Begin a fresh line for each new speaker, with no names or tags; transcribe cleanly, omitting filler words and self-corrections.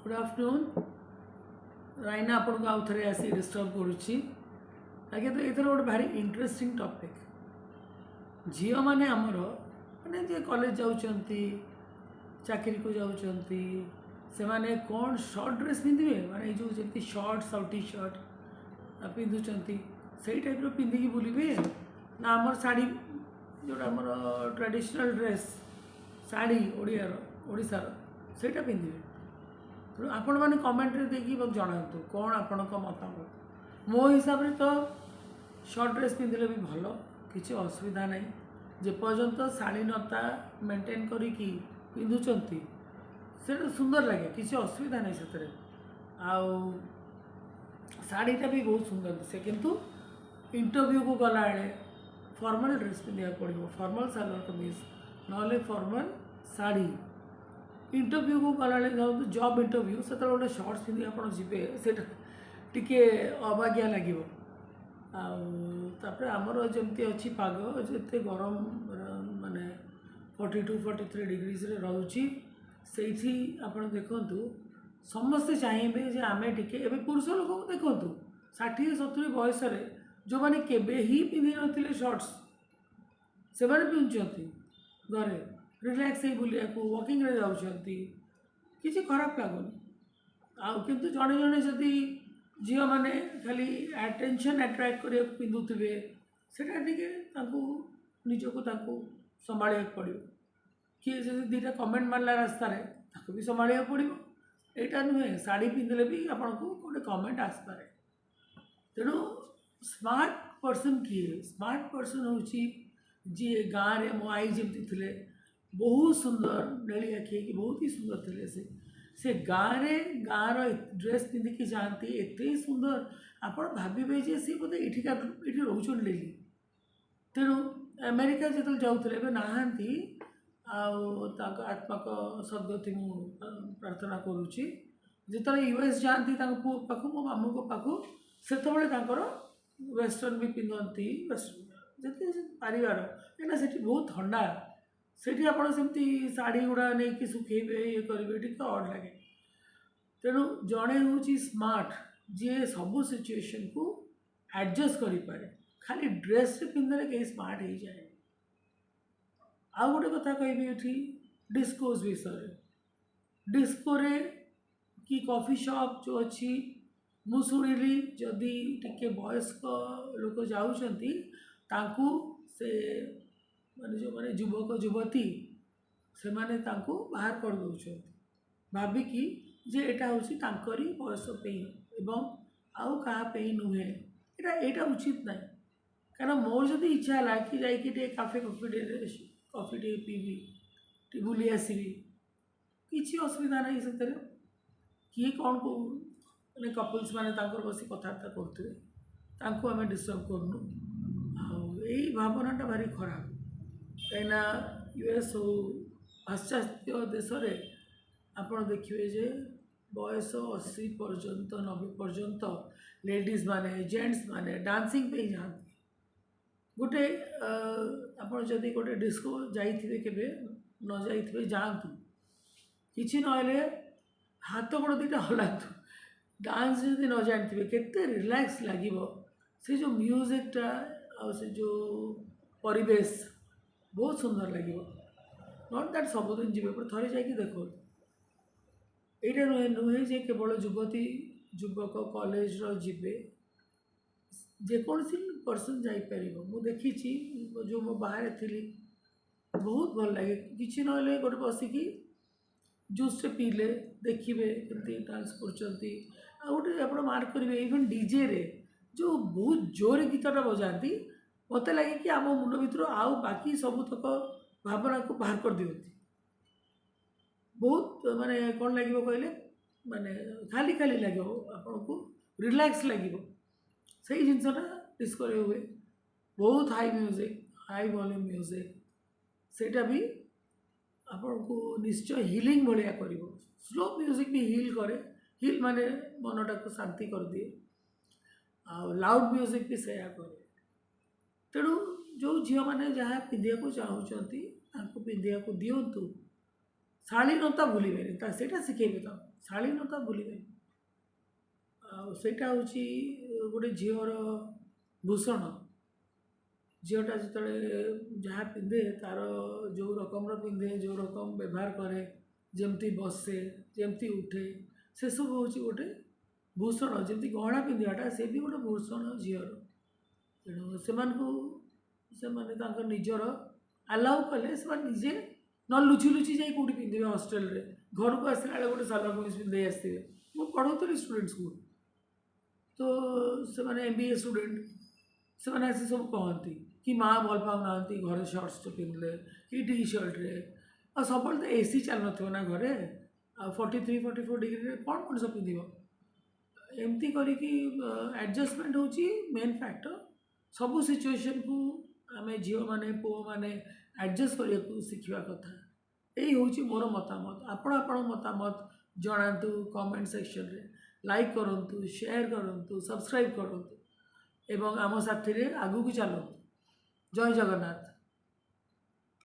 Good afternoon राइना आपन को आउ थे आसी डिस्टर्ब करुच्ची आगे तो ये गोटे भारी इंटरेस्टिंग टॉपिक झील मैंने आमर मैंने जे कॉलेज जाऊँगी चाकरी को जाऊँगी से माने कौन शॉर्ट ड्रेस पिंधे माने जो जमी शॉर्ट्स और टी शर्ट पिंधुंट से टाइप पिंधिकी बुलवे ना आमर शाढ़ी जोटा आमर ट्रेडिशनल ड्रेस शाढ़ी ओडिशार सेटा पिंधे तेणु आपण मैंने कमेंट देखिए मत जनातु कौन आपण मतामत मो हिसाब से तो शॉर्ट ड्रेस पिंधले भी भल किसी असुविधा नहीं जेपर्यंत शालीनता मेंटेन करी पिंधुंट से सुंदर लगे किसी असुविधा नहीं से आउ शाढ़ीटा भी बहुत सुंदर दिसे किंतु इंटरव्यू को गला फॉर्मल ड्रेस पिंधा पड़ो फॉर्मल सलवार कमीज ना फॉर्मल शाढ़ी इंटरव्यू को गला जॉब इंटरव्यू से गोटे शर्ट्स पिंधि आप जी टे अबागिया लगे आपर आमर जमती अच्छी पाग जिते गरम माने 42-43 डिग्रीज रोचे से आप देखु समस्ते चाहिए जे आम टे पुरुष लोक को देखु 60-70 बयस जो मैंने केबे ही पिंधि नथिले शर्ट्स से पिंधुंट घरे रिलैक्स ही बुलिया को वॉकिंग रे जाउछंती किसी खराब लगुनि आउ किंतु जड़े जड़े जदि झील मैंने खाली अटेंशन अट्रैक्ट करने पिंधुवे से निजक संभाल पड़ो किए जब दीटा कमेंट मारला रास्ता भी संभाल पड़ो यहाँ नुहे शाढ़ी पिंधले भी आपन को गोटे कमेंट आसपे तेणु स्मार्ट पर्सन किए स्मार्ट पर्सन हूँ जी गाँव में मो आई जमी थे बहुत सुंदर नेली आखि कि बहुत ही सुंदर थे से गाँव में गाँव ड्रेस पिंधिकी जाती एत सुंदर आप भावे जे सी बोधे ये रोचन डेली तेणु अमेरिका जो जाऊे नहांती आत्मा को सदगति मु प्रार्थना करुच्ची जो यूएस जाती पु पाख मो मामू को पाख से वेस्टर्न भी पिंधती वेस्टर्न जिते पारिवार कहीं से बहुत ठंडा सेठी आप शाढ़ी गुड़ा नहीं सुखेबे ये करेंगे टी अड लगे तेणु जड़े हूँ स्मार्ट जी सबू सिचुएशन को एडजस्ट करें खाली ड्रेस पिंधले कहीं स्मार्ट हो जाए आउ गोटे कथा कहबी ये डिस्कोस विषय डिस्को रे कि कॉफी शॉप जो अच्छी मु शुणिली जदि टिके वयस्क लोक जाऊँगी से माने जो माने युवक युवती से माने तांको बाहर कर दौरान भाविकी जे एटा हूँ तांकरी बयस पे एवं आउ कहा नुहे यहाँ उचित ना कारण मोर जब इच्छा है कि जाइए काफे कॉफी टे पीबी टे बुली आसबि किसी असुविधा नहीं से किए कौन को मैंने कपल्स मैंने बस कथबार्ता करुवे आम डिस्टर्ब करूँ यही भावनाटा भारी खराब कहीं यूएस हो पाश्चात्य देश आप देखिए जे बयस 80 पर्यंत 90 पर्यंत लेडीज माने जेंट्स माने डांसिंग पे जाती गोटे आप जदि गोटे डिस्को जाइए केबे न जाइए जातु किसी नहले हाथ गोड़ दीटा हलातु डांस जदि न जानते केते रिलैक्स लगे से जो म्यूजिकटा आ से जो परिवेश बहुत सुंदर लगे नट दैट सबुदिन जी पर थे जाकि देखो यहाँ नुहे नुहे जे केवल युवती युवक कॉलेज रे जेकोसी पर्सन जापर मुझे देखी जो मो बाहर थी बहुत भल लगे किसी ना गोटे बसिकी जूस पीले देखिए कमी डांस कर गोटे आप मार्क करेंगे इवन डीजे रे जो बहुत जोर गीतटा बजाती मत लगे कि आम मुंड भर आउ बाकी सबुतक भावना को बाहर कर दिखती बहुत माने कौन लगे कहले माने खाली खाली लगे आपन को रिलैक्स लगे से जिनसा डिस्को हुए बहुत high music high volume music सेटा भी आपन को निश्चय हिलिंग भाया कर स्लो म्यूजिक भी हिल करे हिल माने मनटा को शांति कर दिए लाउड म्यूजिक भी सैया करे तेणु जो झील मैंने जहाँ पिंधा को चाहूँगी पिंधा को दिंतु ଶାଳୀନତା ଭୁଲିବେନି ସେଇଟା ଶିଖେଇବେ ତ ଶାଳୀନତା ଭୁଲିବେନି ଆଉ ସେଇଟା ହେଉଛି ଗୋଟେ ଝିଅର ଭୂଷଣ ଝିଅଟା ଯେତେବେଳେ ଯାହା ପିନ୍ଧେ ତାର ଯେଉଁ ରକମର ପିନ୍ଧେ ଯେଉଁ ରକମ ବ୍ୟବହାର କରେ ଯେମିତି ବସେ ଯେମିତି ଉଠେ ସେସବୁ ହେଉଛି ଗୋଟେ ଭୂଷଣ ଯେମିତି ଗହଣା ପିନ୍ଧିବାଟା ସେ ବି ଗୋଟେ ଭୂଷଣ ଝିଅର ତେଣୁ ସେମାନଙ୍କୁ ସେମାନେ ତାଙ୍କ ନିଜର ଆଲାଉ କଲେ ସେମାନେ ନିଜେ ନ ଲୁଚି ଲୁଚି ଯାଇ କେଉଁଠି ପିନ୍ଧିବେ ହଷ୍ଟେଲରେ ଘରକୁ ଆସିଲା ବେଳେ ଗୋଟେ ସାଲୱାର କମିଜ ପିନ୍ଧି ଆସିଥିବେ ମୁଁ ପଢ଼ଉଥିଲି ଷ୍ଟୁଡେଣ୍ଟସ୍କୁ ତ ସେମାନେ MBA ଷ୍ଟୁଡେଣ୍ଟ ସେମାନେ ଆସି ସବୁ କହନ୍ତି କି ମାଆ ଭଲ ପାଉନାହାନ୍ତି ଘରେ ସର୍ଟସ୍ ପିନ୍ଧିଲେ କି ଟି ସାର୍ଟରେ ଆଉ ସବୁବେଳେ ତ AC ଚାଲୁନଥିବ ନା ଘରେ ଆଉ 43-44 ଡିଗ୍ରୀରେ କ'ଣ ମଣିଷ ପିନ୍ଧିବ ଏମିତି କରିକି ଆଡ଼ଜଷ୍ଟମେଣ୍ଟ ହେଉଛି ମେନ୍ ଫ୍ୟାକ୍ଟର ସବୁ ସିଚୁଏସନ୍କୁ ଆମେ ଝିଅମାନେ ପୁଅମାନେ ଆଡ଼ଜଷ୍ଟ କରିବାକୁ ଶିଖିବା କଥା ଏଇ ହେଉଛି ମୋର ମତାମତ ଆପଣ ଆପଣଙ୍କ ମତାମତ ଜଣାନ୍ତୁ କମେଣ୍ଟ ସେକ୍ସନରେ ଲାଇକ୍ କରନ୍ତୁ ସେୟାର କରନ୍ତୁ ସବସ୍କ୍ରାଇବ୍ କରନ୍ତୁ ଏବଂ ଆମ ସାଥିରେ ଆଗକୁ ଚାଲନ୍ତୁ ଜୟ ଜଗନ୍ନାଥ।